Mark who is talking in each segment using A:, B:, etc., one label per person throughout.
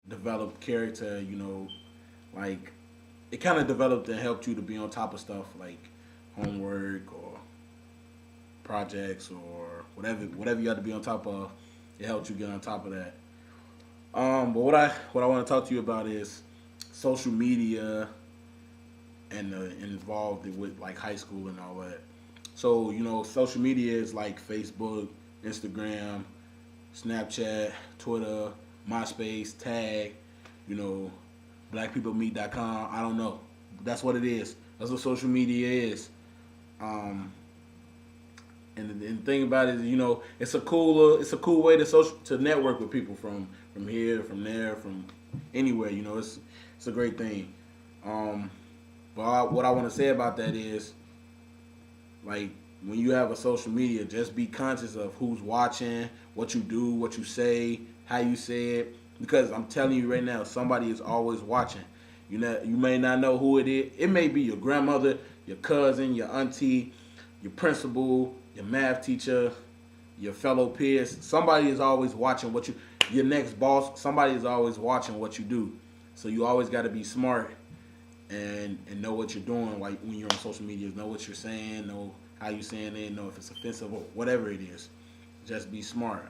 A: developed character. Like it kind of developed and helped you to be on top of stuff like homework or projects or whatever you had to be on top of. It helped you get on top of that. But what I want to talk to you about is social media and involved with like high school and all that. So social media is like Facebook, Instagram, Snapchat, Twitter, MySpace, Tag, you know, blackpeoplemeet.com. I don't know. That's what it is. That's what social media is. Um, and the thing about it is, it's a cool way to network with people from here, from there, from anywhere. It's a great thing. Um, but what I want to say about that is, like, when you have a social media, just be conscious of who's watching, what you do, what you say, how you say it. Because I'm telling you right now, somebody is always watching. You may not know who it is. It may be your grandmother, your cousin, your auntie, your principal, your math teacher, your fellow peers. Somebody is always watching your next boss. Somebody is always watching what you do. So you always got to be smart and know what you're doing. Like when you're on social media, know what you're saying, know how you're saying it, know if it's offensive or whatever it is. Just be smart.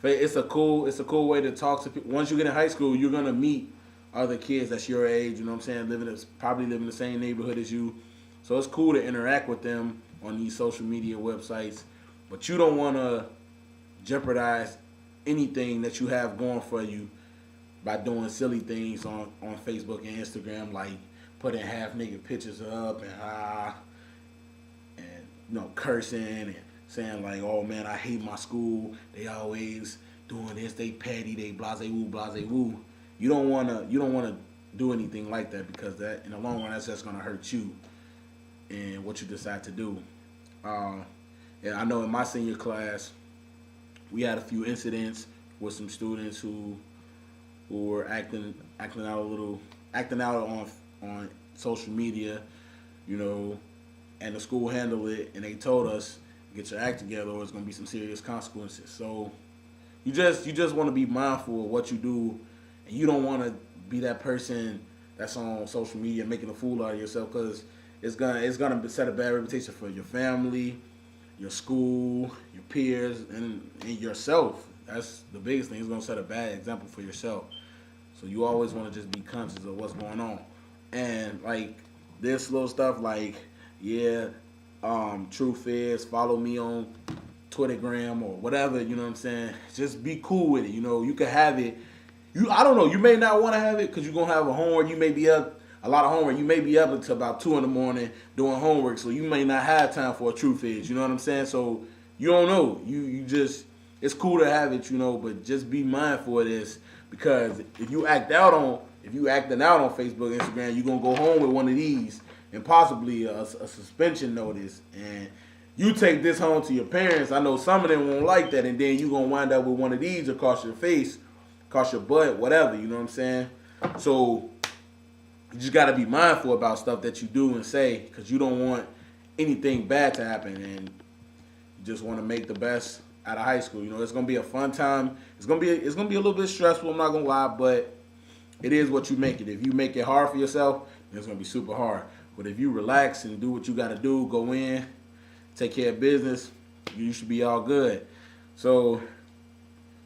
A: It's a cool way to talk to people. Once you get in high school, you're gonna meet other kids that's your age. You know what I'm saying? Probably live in the same neighborhood as you. So it's cool to interact with them on these social media websites. But you don't want to jeopardize anything that you have going for you by doing silly things on Facebook and Instagram, like putting half naked pictures up and cursing and saying like, oh man, I hate my school. They always doing this. They petty. They blase woo, blase woo. You don't wanna do anything like that because that in the long run that's just gonna hurt you and what you decide to do. Uh, yeah, I know in my senior class we had a few incidents with some students who were acting out on social media, you know, and the school handled it and they told us get your act together or it's gonna be some serious consequences. So you just want to be mindful of what you do, and you don't want to be that person that's on social media making a fool out of yourself because it's gonna set a bad reputation for your family, your school, your peers, and yourself. That's the biggest thing. It's gonna set a bad example for yourself. So you always want to just be conscious of what's going on, and like this little stuff like yeah, truth is follow me on Twittergram or whatever. You know what I'm saying? Just be cool with it. You can have it. I don't know. You may not want to have it because you're gonna have a homework. You may be up a lot of homework. You may be up until about 2 in the morning doing homework, so you may not have time for a truth is. You know what I'm saying? So you don't know. You just it's cool to have it, but just be mindful of this because if you acting out on Facebook, Instagram, you're gonna go home with one of these and possibly a suspension notice and you take this home to your parents. I know some of them won't like that, and then you gonna wind up with one of these across your face, across your butt, whatever. You know what I'm saying? So you just gotta be mindful about stuff that you do and say, because you don't want anything bad to happen, and you just want to make the best out of high school. It's gonna be a fun time. It's gonna be a little bit stressful. I'm not gonna lie, but it is what you make it. If you make it hard for yourself, then it's gonna be super hard. But if you relax and do what you gotta do, go in, take care of business, you should be all good. So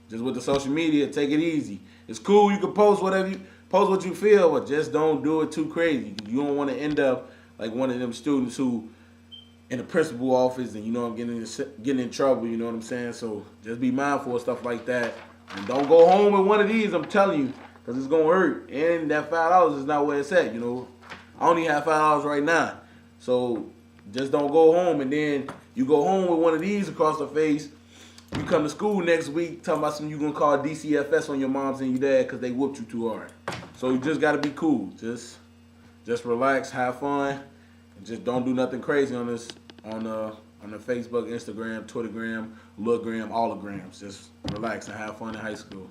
A: just with the social media, take it easy. It's cool, you can post post what you feel, but just don't do it too crazy. You don't want to end up like one of them students who in the principal office and I'm getting in trouble, you know what I'm saying? So just be mindful of stuff like that. And don't go home with one of these, I'm telling you, because it's gonna hurt. And that $5 is not where it's at, I only have $5 right now. So just don't go home and then you go home with one of these across the face. You come to school next week talking about something you gonna call DCFS on your moms and your dad because they whooped you too hard. So you just gotta be cool. Just relax, have fun, and just don't do nothing crazy on the Facebook, Instagram, Twittergram, Lookgram, all the grams. Just relax and have fun in high school.